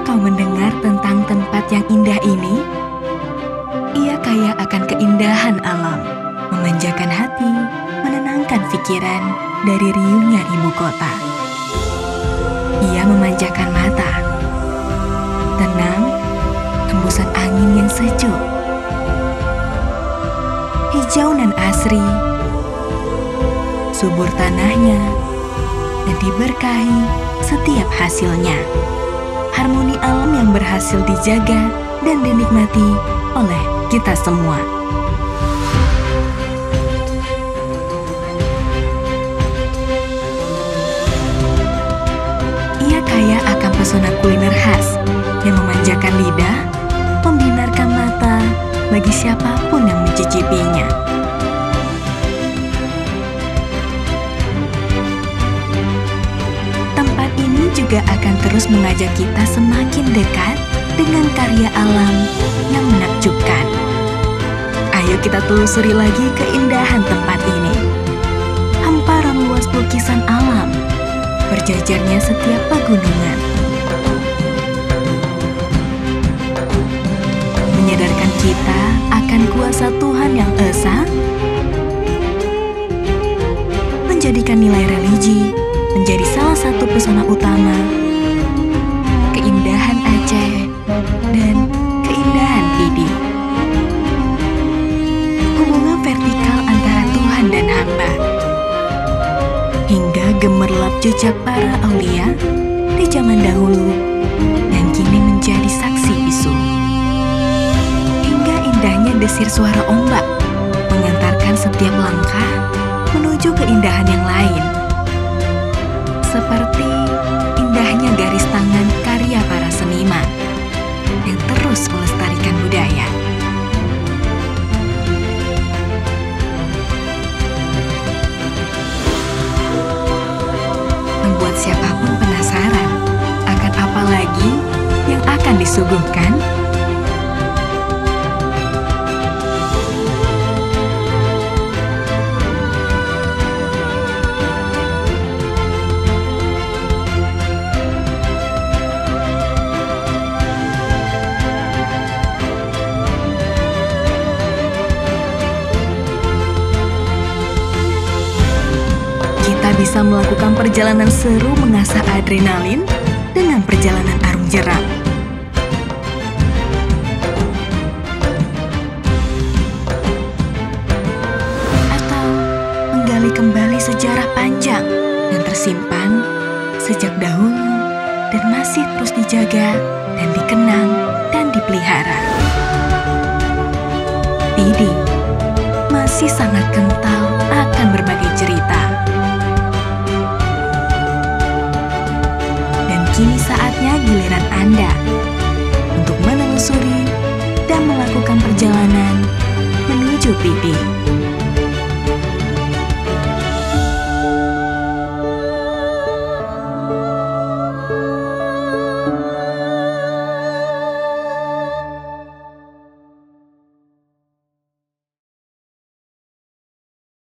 kau mendengar tentang tempat yang indah ini? Ia kaya akan keindahan alam, memanjakan hati, menenangkan pikiran dari riuhnya ibu kota. Ia memanjakan mata, tenang, hembusan angin yang sejuk, hijau nan asri, subur tanahnya, dan diberkahi setiap hasilnya. Harmoni alam yang berhasil dijaga dan dinikmati oleh kita semua. Ia kaya akan pesona kuliner khas yang memanjakan lidah, membinarkan mata bagi siapapun yang mencicipinya. Tempat ini juga akan terus mengajak kita semakin dekat dengan karya alam yang menakjubkan. Ayo kita telusuri lagi keindahan tempat ini. Hamparan luas lukisan alam, berjajarnya setiap pegunungan, menyadarkan kita akan kuasa Tuhan yang esa, menjadikan nilai religi menjadi salah satu pesona utama, keindahan Aceh dan keindahan Pidi. Hubungan vertikal antara Tuhan dan hamba, hingga gemerlap jejak para aulia di zaman dahulu yang kini menjadi saksi bisu. Hingga indahnya desir suara ombak mengantarkan setiap langkah menuju keindahan yang lain. Seperti indahnya garis tangan karya para seniman yang terus melestarikan budaya. Membuat siapapun penasaran akan apa lagi yang akan disuguhkan. Bisa melakukan perjalanan seru mengasah adrenalin dengan perjalanan arung jeram. Atau menggali kembali sejarah panjang yang tersimpan sejak dahulu dan masih terus dijaga dan dikenang dan dipelihara. Pidi masih sangat kental akan berbagai cerita. Kini saatnya giliran Anda untuk menelusuri dan melakukan perjalanan menuju Pidi.